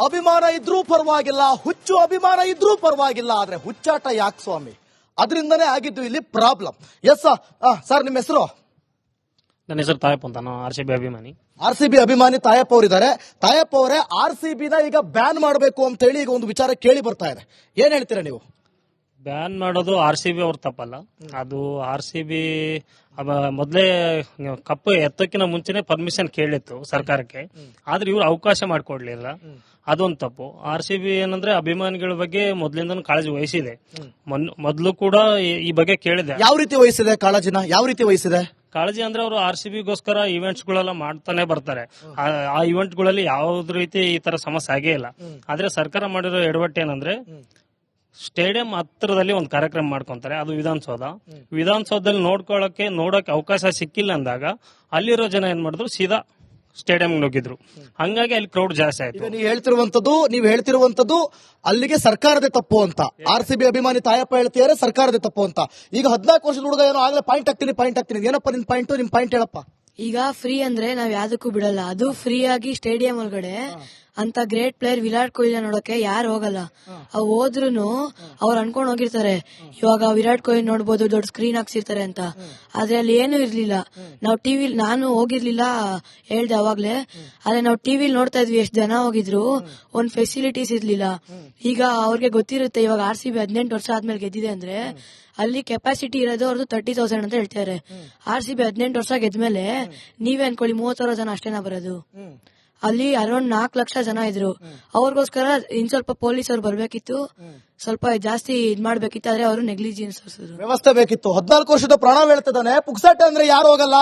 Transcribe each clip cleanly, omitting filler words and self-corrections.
ಅಭಿಮಾನ ಇದ್ರೂ ಪರವಾಗಿಲ್ಲ, ಹುಚ್ಚು ಅಭಿಮಾನ ಇದ್ರೂ ಪರವಾಗಿಲ್ಲ, ಆದ್ರೆ ಹುಚ್ಚಾಟ ಯಾಕೆ ಸ್ವಾಮಿ? ಅದರಿಂದನೇ ಆಗಿದ್ದು ಇಲ್ಲಿ ಪ್ರಾಬ್ಲಮ್. ಎಸ್ ಸರ್, ನಿಮ್ಮ ಹೆಸರು? ನನ್ನ ಹೆಸರು ತಾಯಪ್ಪ ಅಂತ, ನಾನು RCB ಅಭಿಮಾನಿ. RCB ಅಭಿಮಾನಿ ತಾಯಪ್ಪ ಅವರಿದ್ದಾರೆ. ತಾಯಪ್ಪ ಅವರೇ, RCB ನ ಈಗ ಬ್ಯಾನ್ ಮಾಡಬೇಕು ಅಂತ ಹೇಳಿ ಈಗ ಒಂದು ವಿಚಾರ ಕೇಳಿ ಬರ್ತಾ ಇದೆ, ಏನ್ ಹೇಳ್ತೀರಾ ನೀವು? ಬ್ಯಾನ್ ಮಾಡೋದು RCB ಅವ್ರ ತಪ್ಪಲ್ಲ. ಅದು RCB ಮೊದಲೇ ಕಪ್ಪು ಎತ್ತಕ್ಕಿಂತ ಮುಂಚೆನೆ ಪರ್ಮಿಷನ್ ಕೇಳಿತ್ತು ಸರ್ಕಾರಕ್ಕೆ, ಆದ್ರೆ ಇವ್ರು ಅವಕಾಶ ಮಾಡಿಕೊಡ್ಲಿಲ್ಲ. ಅದೊಂದು ತಪ್ಪು. RCB ಏನಂದ್ರೆ ಅಭಿಮಾನಿಗಳ ಬಗ್ಗೆ ಮೊದಲಿಂದ ಕಾಳಜಿ ವಹಿಸಿದೆ. ಮೊದಲು ಕೂಡ ಈ ಬಗ್ಗೆ ಕೇಳಿದೆ. ಯಾವ ರೀತಿ ವಹಿಸಿದೆ ಕಾಳಜಿನ? ಯಾವ ರೀತಿ ವಹಿಸಿದೆ ಕಾಳಜಿ ಅಂದ್ರೆ ಅವರು RCBಗೋಸ್ಕರ ಇವೆಂಟ್ಸ್ ಗಳೆಲ್ಲ ಮಾಡ್ತಾನೆ ಬರ್ತಾರೆ. ಆ ಇವೆಂಟ್ ಗಳಲ್ಲಿ ಯಾವ್ದು ರೀತಿ ಈ ತರ ಸಮಸ್ಯೆ ಆಗೇ ಇಲ್ಲ. ಆದ್ರೆ ಸರ್ಕಾರ ಮಾಡಿರೋ ಎಡವಟ್ಟು ಏನಂದ್ರೆ ಸ್ಟೇಡಿಯಂ ಹತ್ತಿರದಲ್ಲಿ ಒಂದು ಕಾರ್ಯಕ್ರಮ ಮಾಡ್ಕೊಂತಾರೆ, ಅದು ವಿಧಾನಸೌಧದಲ್ಲಿ ನೋಡಕ್ಕೆ ಅವಕಾಶ ಸಿಕ್ಕಿಲ್ಲ ಅಂದಾಗ ಅಲ್ಲಿರೋ ಜನ ಏನ್ ಮಾಡಿದ್ರು, ಸೀದಾ ಸ್ಟೇಡಿಯಂ ನುಗ್ಗಿದ್ರು. ಹಂಗಾಗಿ ಅಲ್ಲಿ ಕ್ರೌಡ್ ಜಾಸ್ತಿ ಆಯ್ತು. ನೀವು ಹೇಳ್ತಿರುವಂತದ್ದು ಅಲ್ಲಿಗೆ ಸರ್ಕಾರದ ತಪ್ಪು ಅಂತ. RCB ಅಭಿಮಾನಿ ತಾಯಪ್ಪ ಹೇಳ್ತಿದ್ದಾರೆ ಸರ್ಕಾರದ ತಪ್ಪು ಅಂತ. ಈಗ 14 ವರ್ಷದ ಹುಡುಗ ಏನೋ ಆಗ್ಲೇ ಪಾಯಿಂಟ್ ಆಗ್ತೀನಿ ಏನಪ್ಪ ನಿಮ್ ಪಾಯಿಂಟ್ ಹೇಳಪ್ಪ. ಈಗ ಫ್ರೀ ಅಂದ್ರೆ ನಾವ್ ಯಾವ್ದಕ್ಕೂ ಬಿಡಲ್ಲ. ಅದು ಫ್ರೀ ಆಗಿ ಸ್ಟೇಡಿಯಂ ಒಳಗಡೆ ಅಂತ ಗ್ರೇಟ್ ಪ್ಲೇಯರ್ ವಿರಾಟ್ ಕೊಹ್ಲಿ ನೋಡೋಕೆ ಯಾರು ಹೋಗಲ್ಲ. ಅವ್ ಹೋದ್ರುನು ಅವ್ರು ಅನ್ಕೊಂಡ್ ಹೋಗಿರ್ತಾರೆ ಇವಾಗ ವಿರಾಟ್ ಕೊಹ್ಲಿ ನೋಡ್ಬೋದು, ದೊಡ್ಡ ಸ್ಕ್ರೀನ್ ಹಾಕ್ಸಿರ್ತಾರೆ ಅಂತ. ಆದ್ರೆ ಅಲ್ಲಿ ಏನು ಇರ್ಲಿಲ್ಲ. ನಾವು ಟಿವಿ, ನಾನು ಹೋಗಿರ್ಲಿಲ್ಲ ಹೇಳ್ದೆ ಅವಾಗ್ಲೇ, ಆದ್ರೆ ನಾವು ಟಿವಿಲ್ ನೋಡ್ತಾ ಇದ್ವಿ ಎಷ್ಟು ಜನ ಹೋಗಿದ್ರು, ಒಂದ್ ಫೆಸಿಲಿಟೀಸ್ ಇರ್ಲಿಲ್ಲ. ಈಗ ಅವ್ರಿಗೆ ಗೊತ್ತಿರುತ್ತೆ ಇವಾಗ RCB 18 ವರ್ಷ ಆದ್ಮೇಲೆ ಗೆದ್ದಿದೆ ಅಂದ್ರೆ ಅಲ್ಲಿ ಕೆಪಾಸಿಟಿ ಇರೋದು ಅವ್ರದ್ದು 30,000 ಅಂತ ಹೇಳ್ತಾರೆ. RCB 18 ವರ್ಷ ಗೆದ್ಮೇಲೆ ನೀವೇ ಅನ್ಕೊಳ್ಳಿ 30,000 ಜನ ಅಷ್ಟೇನಾ ಬರೋದು. ಅಲ್ಲಿ ಅರೌಂಡ್ 4 ಲಕ್ಷ ಜನ ಇದ್ರು. ಅವ್ರಿಗೋಸ್ಕರ ಇನ್ ಸ್ವಲ್ಪ ಪೊಲೀಸ್ ಅವ್ರು ಬರ್ಬೇಕಿತ್ತು, ಸ್ವಲ್ಪ ಜಾಸ್ತಿ ಇದ್ ಮಾಡ್ಬೇಕಿತ್ತು. ಆದ್ರೆ ಅವರು ನೆಗ್ಲಿಜಿಯನ್ಸ್ ವ್ಯವಸ್ಥೆ ಬೇಕಿತ್ತು. 14 ವರ್ಷದ ಪ್ರಾಣ ಹೇಳ್ತಿದ್ದಾನೆ. ಪುಕ್ಸಾಟೆ ಅಂದ್ರೆ ಯಾರು ಹೋಗಲ್ಲ,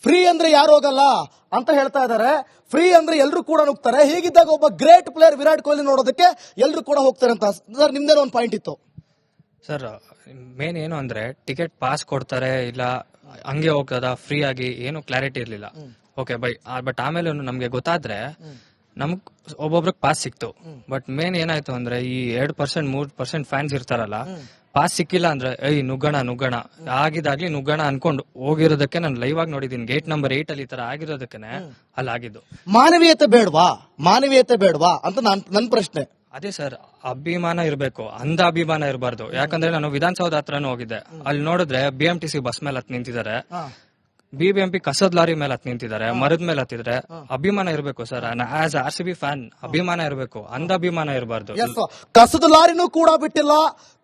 ಫ್ರೀ ಅಂದ್ರೆ ಯಾರು ಹೋಗಲ್ಲ ಅಂತ ಹೇಳ್ತಾ ಇದಾರೆ. ಫ್ರೀ ಅಂದ್ರೆ ಎಲ್ರು ಕೂಡ ನುಗ್ತಾರೆ. ಹೀಗಿದ್ದಾಗ ಒಬ್ಬ ಗ್ರೇಟ್ ಪ್ಲೇಯರ್ ವಿರಾಟ್ ಕೊಹ್ಲಿ ನೋಡೋದಕ್ಕೆ ಎಲ್ರು ಕೂಡ ಹೋಗ್ತಾರೆ ಅಂತ. ಸರ್, ನಿಮ್ದೇನೋ ಒಂದು ಪಾಯಿಂಟ್ ಇತ್ತು. ಸರ್, ಮೇನ್ ಏನು ಅಂದ್ರೆ ಟಿಕೆಟ್ ಪಾಸ್ ಕೊಡ್ತಾರೆ ಇಲ್ಲ ಹಂಗೆ ಹೋಗ್ತದ ಫ್ರೀ ಆಗಿ, ಏನು ಕ್ಲಾರಿಟಿ ಇರ್ಲಿಲ್ಲ. ಓಕೆ ಬಟ್ ಆಮೇಲೆ ನಮ್ಗೆ ಗೊತ್ತಾದ್ರೆ ನಮ್ಗ್ ಒಬ್ಬೊಬ್ರಿಗೆ ಪಾಸ್ ಸಿಕ್ತು. ಬಟ್ ಮೇನ್ ಏನಾಯ್ತು ಅಂದ್ರೆ ಈ 2% 3% ಫ್ಯಾನ್ಸ್ ಇರ್ತಾರಲ್ಲ, ಪಾಸ್ ಸಿಕ್ಕಿಲ್ಲ ಅಂದ್ರೆ ನುಗ್ಗಣ ಆಗಿದಾಗ್ಲಿ ನುಗ್ಗಣ ಅನ್ಕೊಂಡು ಹೋಗಿರೋದಕ್ಕೆ ನಾನು ಲೈವ್ ಆಗಿ ನೋಡಿದೀನಿ. ಗೇಟ್ ನಂಬರ್ 8 ಅಲ್ಲಿ ಈ ತರ ಆಗಿರೋದಕ್ಕೆ ಅಲ್ಲಿ ಆಗಿದ್ದು. ಮಾನವೀಯತೆ ಬೇಡವಾ ಅಂತ ನನ್ನ ಪ್ರಶ್ನೆ. ಅದೇ ಸರ್, ಅಭಿಮಾನ ಇರಬೇಕು, ಅಂಧ ಅಭಿಮಾನ ಇರಬಾರ್ದು. ಯಾಕಂದ್ರೆ ನಾನು ವಿಧಾನಸೌಧ ಹತ್ರನೂ ಹೋಗಿದ್ದೆ, ಅಲ್ಲಿ ನೋಡಿದ್ರೆ BMTC ಬಸ್ ಮೇಲೆ ಹತ್ ನಿಂತಿದ್ದಾರೆ, BBMP ಕಸದ್ ಲಾರಿ ಮೇಲೆ ಹತ್ ನಿಂತಿದ್ದಾರೆ, ಮರದ ಮೇಲೆ ಹತ್ತಿದ್ರೆ ಅಭಿಮಾನ ಇರಬೇಕು ಸರ್. ಆಸ್ RCB ಫ್ಯಾನ್ ಅಭಿಮಾನ ಇರಬೇಕು, ಅಂಧ ಅಭಿಮಾನ ಇರಬಾರ್ದು. ಕಸದ ಲಾರಿನೂ ಕೂಡ ಬಿಟ್ಟಿಲ್ಲ,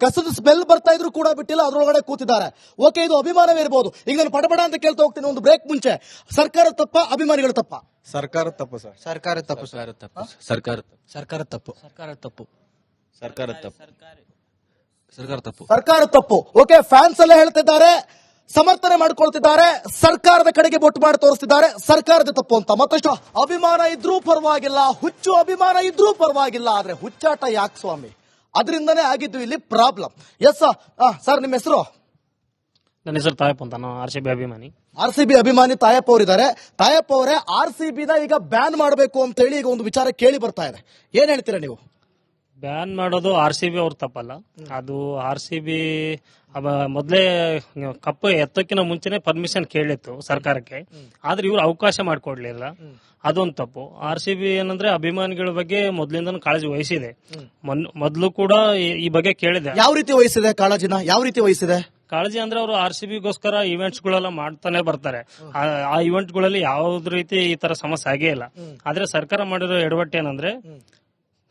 ಕಸದ ಸ್ಮೆಲ್ ಬರ್ತಾ ಇದ್ರು ಕೂಡ ಬಿಟ್ಟಿಲ್ಲ, ಅದ್ರೊಳಗಡೆ ಕೂತಿದ್ದಾರೆ. ಓಕೆ, ಇದು ಅಭಿಮಾನವೇ ಇರಬಹುದು. ಈಗ ನಾನು ಪಡಪಡ ಅಂತ ಕೇಳ್ತಾ ಹೋಗ್ತೀನಿ ಒಂದು ಬ್ರೇಕ್ ಮುಂಚೆ. ಸರ್ಕಾರ ತಪ್ಪ, ಅಭಿಮಾನಿಗಳ ತಪ್ಪ? ಸರ್ಕಾರ ತಪ್ಪು ಸರ್. ಸರ್ಕಾರ ತಪ್ಪು. ಸರ್ಕಾರ ತಪ್ಪು. ಓಕೆ, ಫ್ಯಾನ್ಸ್ ಎಲ್ಲ ಹೇಳ್ತಿದ್ದಾರೆ, ಸಮರ್ಥನೆ ಮಾಡ್ಕೊಳ್ತಿದ್ದಾರೆ, ಸರ್ಕಾರದ ಕಡೆಗೆ ಬೊಟ್ಟು ಮಾಡಿ ತೋರಿಸ್ತಿದ್ದಾರೆ ಸರ್ಕಾರದ ತಪ್ಪು ಅಂತ. ಮತ್ತಷ್ಟು ಅಭಿಮಾನ ಇದ್ರೂ ಪರವಾಗಿಲ್ಲ, ಹುಚ್ಚು ಅಭಿಮಾನ ಇದ್ರೂ ಪರವಾಗಿಲ್ಲ, ಆದ್ರೆ ಹುಚ್ಚಾಟ ಯಾಕೆ ಸ್ವಾಮಿ? ಅದರಿಂದನೇ ಆಗಿದ್ದು ಇಲ್ಲಿ ಪ್ರಾಬ್ಲಮ್. ಎಸ್ ಸರ್, ನಿಮ್ಮ ಹೆಸರು? ನನ್ನ ಹೆಸರು ತಾಯಪ್ಪ ಅಂತ, ನಾನು RCB ಅಭಿಮಾನಿ. RCB ಅಭಿಮಾನಿ ತಾಯಪ್ಪ ಅವರಿದ್ದಾರೆ. ತಾಯಪ್ಪ ಅವರೇ, RCB ನ ಈಗ ಬ್ಯಾನ್ ಮಾಡಬೇಕು ಅಂತ ಹೇಳಿ ಈಗ ಒಂದು ವಿಚಾರ ಕೇಳಿ ಬರ್ತಾ ಇದೆ, ಏನ್ ಹೇಳ್ತೀರಾ ನೀವು? ಬ್ಯಾನ್ ಮಾಡೋದು RCB ಅವ್ರ ತಪ್ಪಲ್ಲ. ಅದು RCB ಮೊದಲೇ ಕಪ್ಪು ಎತ್ತಕ್ಕಿಂತ ಮುಂಚೆನೆ ಪರ್ಮಿಷನ್ ಕೇಳಿತ್ತು ಸರ್ಕಾರಕ್ಕೆ, ಆದ್ರೆ ಇವ್ರು ಅವಕಾಶ ಮಾಡಿಕೊಡ್ಲಿಲ್ಲ. ಅದೊಂದು ತಪ್ಪು. RCB ಏನಂದ್ರೆ ಅಭಿಮಾನಿಗಳ ಬಗ್ಗೆ ಮೊದಲಿಂದ ಕಾಳಜಿ ವಹಿಸಿದೆ. ಮೊದಲು ಕೂಡ ಈ ಬಗ್ಗೆ ಕೇಳಿದೆ. ಯಾವ ರೀತಿ ವಹಿಸಿದೆ ಕಾಳಜಿನ? ಯಾವ ರೀತಿ ವಹಿಸಿದೆ ಕಾಳಜಿ ಅಂದ್ರೆ ಅವರು RCBಗೋಸ್ಕರ ಇವೆಂಟ್ಸ್ ಗಳೆಲ್ಲ ಮಾಡ್ತಾನೆ ಬರ್ತಾರೆ. ಆ ಇವೆಂಟ್ ಗಳಲ್ಲಿ ಯಾವ್ದು ರೀತಿ ಈ ತರ ಸಮಸ್ಯೆ ಆಗೇ ಇಲ್ಲ. ಆದ್ರೆ ಸರ್ಕಾರ ಮಾಡಿರೋ ಎಡವಟ್ಟು ಏನಂದ್ರೆ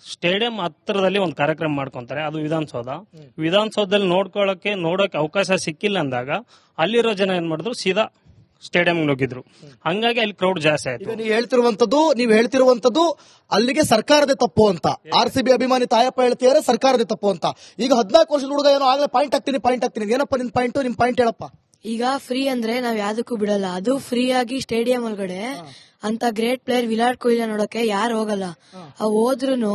ಸ್ಟೇಡಿಯಂ ಹತ್ತಿರದಲ್ಲಿ ಒಂದು ಕಾರ್ಯಕ್ರಮ ಮಾಡ್ಕೊಂತಾರೆ, ಅದು ವಿಧಾನಸೌಧದಲ್ಲಿ ನೋಡಕ್ಕೆ ಅವಕಾಶ ಸಿಕ್ಕಿಲ್ಲ ಅಂದಾಗ ಅಲ್ಲಿರೋ ಜನ ಏನ್ ಮಾಡಿದ್ರು, ಸೀದಾ ಸ್ಟೇಡಿಯಂ ನುಗ್ಗಿದ್ರು. ಹಂಗಾಗಿ ಅಲ್ಲಿ ಕ್ರೌಡ್ ಜಾಸ್ತಿ ಆಯ್ತು. ನೀವು ಹೇಳ್ತಿರುವಂತದ್ದು ಅಲ್ಲಿಗೆ ಸರ್ಕಾರದ ತಪ್ಪು ಅಂತ. RCB ಅಭಿಮಾನಿ ತಾಯಪ್ಪ ಹೇಳ್ತಿದ್ದಾರೆ ಸರ್ಕಾರದ ತಪ್ಪು ಅಂತ. ಈಗ 14 ವರ್ಷದ ಹುಡುಗ ಏನೋ ಆಗ್ಲೇ ಪಾಯಿಂಟ್ ಆಗ್ತೀನಿ ಏನಪ್ಪ ನಿಮ್ ಪಾಯಿಂಟ್ ಹೇಳಪ್ಪ. ಈಗ ಫ್ರೀ ಅಂದ್ರೆ ನಾವ್ ಯಾವ್ದಕ್ಕೂ ಬಿಡಲ್ಲ. ಅದು ಫ್ರೀ ಆಗಿ ಸ್ಟೇಡಿಯಂ ಒಳಗಡೆ ಅಂತ ಗ್ರೇಟ್ ಪ್ಲೇಯರ್ ವಿರಾಟ್ ಕೊಹ್ಲಿ ನೋಡೋಕೆ ಯಾರು ಹೋಗಲ್ಲ. ಅವ್ ಹೋದ್ರುನು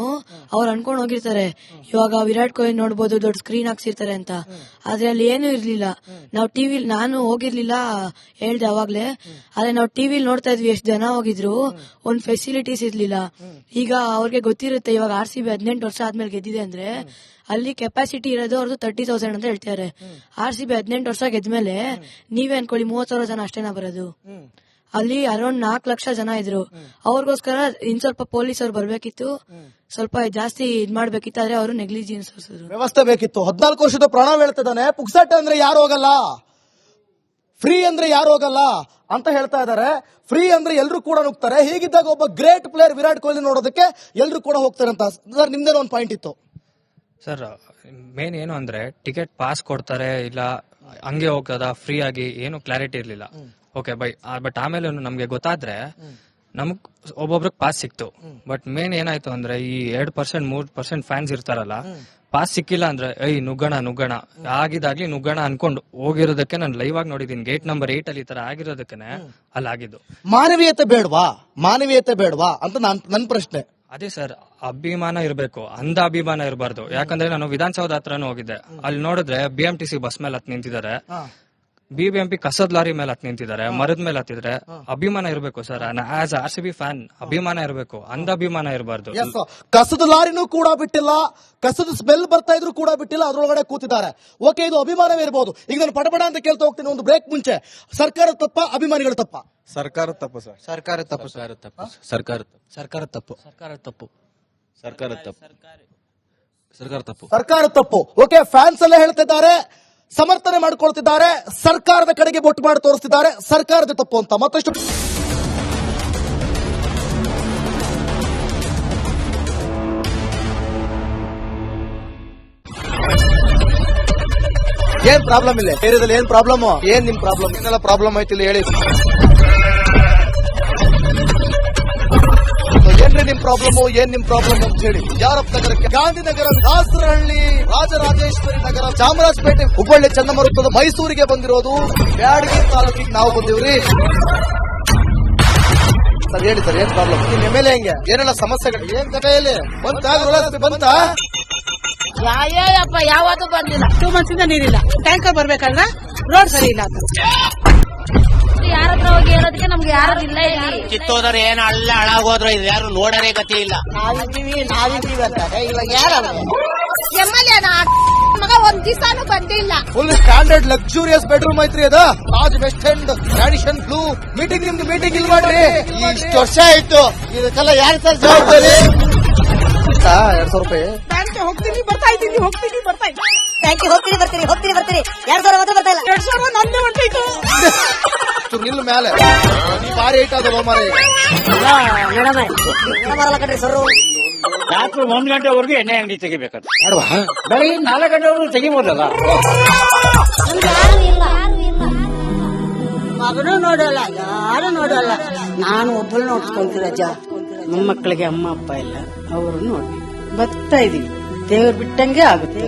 ಅವ್ರು ಅನ್ಕೊಂಡ್ ಹೋಗಿರ್ತಾರೆ ಇವಾಗ ವಿರಾಟ್ ಕೊಹ್ಲಿ ನೋಡ್ಬೋದು, ದೊಡ್ಡ ಸ್ಕ್ರೀನ್ ಹಾಕ್ಸಿರ್ತಾರೆ ಅಂತ. ಆದ್ರೆ ಅಲ್ಲಿ ಏನು ಇರ್ಲಿಲ್ಲ. ನಾವು ಟಿವಿಲ್, ನಾನು ಹೋಗಿರ್ಲಿಲ್ಲ ಹೇಳ್ದೆ ಅವಾಗ್ಲೇ, ಆದ್ರೆ ನಾವು ಟಿವಿಲ್ ನೋಡ್ತಾ ಇದ್ವಿ ಎಷ್ಟು ಜನ ಹೋಗಿದ್ರು, ಒಂದ್ ಫೆಸಿಲಿಟೀಸ್ ಇರ್ಲಿಲ್ಲ. ಈಗ ಅವ್ರಿಗೆ ಗೊತ್ತಿರುತ್ತೆ ಇವಾಗ RCB 18 ವರ್ಷ ಆದ್ಮೇಲೆ ಗೆದ್ದಿದೆ ಅಂದ್ರೆ ಅಲ್ಲಿ ಕೆಪಾಸಿಟಿ ಇರೋದು ಅವ್ರದ್ದು 30,000 ಅಂತ ಹೇಳ್ತಾರೆ. RCB 18 ವರ್ಷ ಗೆದ್ಮೇಲೆ ನೀವೇ ಅನ್ಕೊಳ್ಳಿ 30,000 ಜನ ಅಷ್ಟೇನಾ ಬರೋದು. ಅಲ್ಲಿ ಅರೌಂಡ್ 4 ಲಕ್ಷ ಜನ ಇದ್ರು. ಅವ್ರಿಗೋಸ್ಕರ ಇನ್ ಸ್ವಲ್ಪ ಪೊಲೀಸರು ಬರ್ಬೇಕಿತ್ತು, ಸ್ವಲ್ಪ ಜಾಸ್ತಿ ಇದ್ ಮಾಡ್ಬೇಕಿತ್ತು. ಆದ್ರೆ ಅವರು ನೆಗ್ಲಿಜಿಯನ್ಸ್ ತೋರಿಸಿದ್ರು. ವ್ಯವಸ್ಥೆ ಬೇಕಿತ್ತು. 14 ವರ್ಷದ ಪ್ರಣವ್ ಹೇಳ್ತಿದ್ದಾನೆ, ಪುಕ್ಸಟ್ಟೆ ಅಂದ್ರೆ ಯಾರು ಹೋಗಲ್ಲ, ಫ್ರೀ ಅಂದ್ರೆ ಯಾರು ಹೋಗಲ್ಲ ಅಂತ ಹೇಳ್ತಾ ಇದಾರೆ. ಫ್ರೀ ಅಂದ್ರೆ ಎಲ್ರು ಕೂಡ ನುಗ್ತಾರೆ. ಹೀಗಿದ್ದಾಗ ಒಬ್ಬ ಗ್ರೇಟ್ ಪ್ಲೇಯರ್ ವಿರಾಟ್ ಕೊಹ್ಲಿ ನೋಡೋದಕ್ಕೆ ಎಲ್ರು ಕೂಡ ಹೋಗ್ತಾರೆ ಅಂತ. ಸರ್, ನಿಮ್ದೇನೋ ಒಂದು ಪಾಯಿಂಟ್ ಇತ್ತು ಸರ್. ಮೇನ್ ಏನು ಅಂದ್ರೆ ಟಿಕೆಟ್ ಪಾಸ್ ಕೊಡ್ತಾರೆ ಇಲ್ಲ ಹಂಗೆ ಹೋಗೋದ ಫ್ರೀ ಆಗಿ ಏನು ಕ್ಲಾರಿಟಿ ಇರ್ಲಿಲ್ಲ. ಓಕೆ ಬಟ್ ಆಮೇಲೆ ನಮ್ಗೆ ಗೊತ್ತಾದ್ರೆ ನಮಗ್ ಒಬ್ಬೊಬ್ರಿಗೆ ಪಾಸ್ ಸಿಕ್ತು. ಬಟ್ ಮೇನ್ ಏನಾಯ್ತು ಅಂದ್ರೆ ಈ 2% 3% ಫ್ಯಾನ್ಸ್ ಇರ್ತಾರಲ್ಲ, ಪಾಸ್ ಸಿಕ್ಕಿಲ್ಲ ಅಂದ್ರೆ ನುಗ್ಗಣ ಆಗಿದಾಗ್ಲಿ ನುಗ್ಗಣ ಅನ್ಕೊಂಡು ಹೋಗಿರೋದಕ್ಕೆ ನಾನು ಲೈವ್ ಆಗಿ ನೋಡಿದೀನಿ. ಗೇಟ್ ನಂಬರ್ 8 ಅಲ್ಲಿ ಈ ತರ ಆಗಿರೋದಕ್ಕೆ ಅಲ್ಲಿ ಆಗಿದ್ದು. ಮಾನವೀಯತೆ ಬೇಡವಾ ಅಂತ ನನ್ನ ಪ್ರಶ್ನೆ. ಅದೇ ಸರ್, ಅಭಿಮಾನ ಇರಬೇಕು, ಅಂಧ ಅಭಿಮಾನ ಇರಬಾರ್ದು. ಯಾಕಂದ್ರೆ ನಾನು ವಿಧಾನಸೌಧ ಹತ್ರನೂ ಹೋಗಿದ್ದೆ. ಅಲ್ಲಿ ನೋಡಿದ್ರೆ BMTC ಬಸ್ ಮೇಲೆ ಹತ್ ನಿಂತಿದ್ದಾರೆ, BBMP ಕಸದ ಲಾರಿ ಮೇಲೆ ಹತ್ ನಿಂತಿದ್ದಾರೆ, ಮರದ ಮೇಲೆ ಹತ್ತಿದ್ರೆ. ಅಭಿಮಾನ ಇರಬೇಕು ಸರ್. ಆಸ್ RCB ಫ್ಯಾನ್ ಅಭಿಮಾನ ಇರಬೇಕು, ಅಂಧ ಅಭಿಮಾನ ಇರಬಾರ್ದು. ಕಸದ ಲಾರಿನೂ ಕೂಡ ಬಿಟ್ಟಿಲ್ಲ, ಕಸದ ಸ್ಮೆಲ್ ಬರ್ತಾ ಇದ್ರು ಕೂಡ ಬಿಟ್ಟಿಲ್ಲ, ಅದ್ರೊಳಗಡೆ ಕೂತಿದ್ದಾರೆ. ಓಕೆ, ಇದು ಅಭಿಮಾನವೇ ಇರಬಹುದು. ಈಗ ನಾನು ಪಡಪಡ ಅಂತ ಕೇಳ್ತಾ ಹೋಗ್ತೀನಿ, ಒಂದು ಬ್ರೇಕ್ ಮುಂಚೆ. ಸರ್ಕಾರ ತಪ್ಪ, ಅಭಿಮಾನಿಗಳ ತಪ್ಪ? ಸರ್ಕಾರ ತಪ್ಪು ಸರ್. ಸರ್ಕಾರ ತಪ್ಪು. ಸರ್ಕಾರ ತಪ್ಪು. ಓಕೆ, ಫ್ಯಾನ್ಸ್ ಎಲ್ಲ ಹೇಳ್ತಿದ್ದಾರೆ, ಸಮರ್ಥನೆ ಮಾಡ್ಕೊಳ್ತಿದ್ದಾರೆ, ಸರ್ಕಾರದ ಕಡೆಗೆ ಬೊಟ್ಟು ಮಾಡಿ ತೋರಿಸ್ತಿದ್ದಾರೆ, ಸರ್ಕಾರದ ತಪ್ಪು ಅಂತ. ಮತ್ತಷ್ಟು ಏನ್ ಪ್ರಾಬ್ಲಮ್ ಇಲ್ಲ ಏರಿಯಾದಲ್ಲಿ? ಏನ್ ಪ್ರಾಬ್ಲಮ್? ಏನ್ ನಿಮ್ ಪ್ರಾಬ್ಲಮ್? ಏನೆಲ್ಲ ಪ್ರಾಬ್ಲಮ್ ಆಯ್ತಿಲ್ಲ ಹೇಳಿ. ಏನ್ರಿ ನಿಮ್ ಪ್ರಾಬ್ಲಮ್? ಏನ್ ನಿಮ್ ಪ್ರಾಬ್ಲಮ್ ಅಂತ ಹೇಳಿ. ಯಾರಪ್ಪ ನಗರಕ್ಕೆ? ಗಾಂಧಿನಗರ, ದಾಸರಹಳ್ಳಿ, ರಾಜರಾಜೇಶ್ವರಿ ನಗರ, ಚಾಮರಾಜಪೇಟೆ, ಹುಬ್ಬಳ್ಳಿ, ಚನ್ನಮರುತ್ತದ, ಮೈಸೂರಿಗೆ ಬಂದಿರೋದು. ಬ್ಯಾಡಗಿ ತಾಲೂಕಿಗೆ ನಾವು ಬಂದಿವ್ರಿ. ಸರ್ ಹೇಳಿ ಸರ್, ಏನ್ ಪ್ರಾಬ್ಲಮ್? ನಿಮ್ MLA ಹೆಂಗೆ? ಏನೆಲ್ಲ ಸಮಸ್ಯೆಗಳು? ಏನ್ ಕಥೆಯಲ್ಲಿ ಬಂತ? ಯಾಯಪ್ಪ ಯಾವತ್ತೂ ಬಂದಿಲ್ಲ. 2 months ಇಂದ ನೀರಿಲ್ಲ. ಟ್ಯಾಂಕರ್ ಬರ್ಬೇಕಲ್ಲ, ರೋಡ್ ಸರಿ ಇಲ್ಲ ಅಂತ ಯಾರ ಹತ್ರ ಹೋಗಿ ಹೇಳೋದಕ್ಕೆ ನಮ್ಗೆ ಯಾರು ಇಲ್ಲ. ಕಿತ್ತೋದ್ರೆ ಏನು ಅಲ್ಲ ಹಾಳಾಗೋದ್ರೆ ಇದು ಯಾರು ನೋಡರೇ ಗತಿ ಇಲ್ಲ. ನಾವಿದ್ದೀವಿ ಅಂತಾರೆ. ಇವಾಗ ಯಾರ MLA ಮಗ ಒಂದ್ ದಿವಸನೂ ಬಂದಿಲ್ಲ. ಫುಲ್ ಸ್ಟ್ಯಾಂಡರ್ಡ್ ಲಕ್ಸುರಿಯಸ್ ಬೆಡ್ರೂಮ್ ಐತ್ರಿ ಅದ. Raj west end, Radisson blue. ನಿಮ್ದು ಮೀಟಿಂಗ್ ಇಲ್ಲಿ ಮಾಡ್ರಿ. ಇಷ್ಟು ವರ್ಷ ಆಯ್ತು, ಇದಕ್ಕೆಲ್ಲ ಯಾರು ಸರ್ ಜವಾಬ್ದಾರಿ? 2,000 ರೂಪಾಯಿ ಬ್ಯಾಂಕ್ಗೆ ಹೋಗ್ತೀನಿ ಬರ್ತಾ ಇದ್ದೀನಿ. ಬ್ಯಾಂಕ್ಗೆ ಹೋಗ್ತೀನಿ ಬರ್ತೀನಿ 2,000 ಮಾತ್ರ ಬರ್ತಾ ಇಲ್ಲ. 2,000 ನಂದೇ ಹೊಂಟೈತು. ನಿಲ್ ಮೇಲೆ ಭಾರಿ ಐಟ್ ಅದಲ್ಲ ಮಾರಿ. ಬರಲ್ಲ ಕಣ್ರಿ ಸರ್. ರಾತ್ರಿ 1 ಗಂಟೆವರೆಗೂ ಎಣ್ಣೆ ಅಂಗಡಿ ತೆಗಿಬೇಕಂತ. ಬೆಳಗ್ಗೆ 4 ಗಂಟೆವರೆಗೂ ತೆಗಿಬೋದಲ್ಲ. ಮಗನೂ ನೋಡಲ್ಲ, ಯಾರು ನೋಡಲ್ಲ. ನಾನು ಒಬ್ಬಳು ನೋಡ್ಕೊಂತೀನಿ ಅಜ್ಜ. ಮೊಮ್ಮಕ್ಕಳಿಗೆ ಅಮ್ಮ ಅಪ್ಪ ಇಲ್ಲ, ಅವರು ನೋಡಿ ಬರ್ತಾ ಇದೀವಿ. ದೇವ್ರು ಬಿಟ್ಟಂಗೆ ಆಗುತ್ತೆ.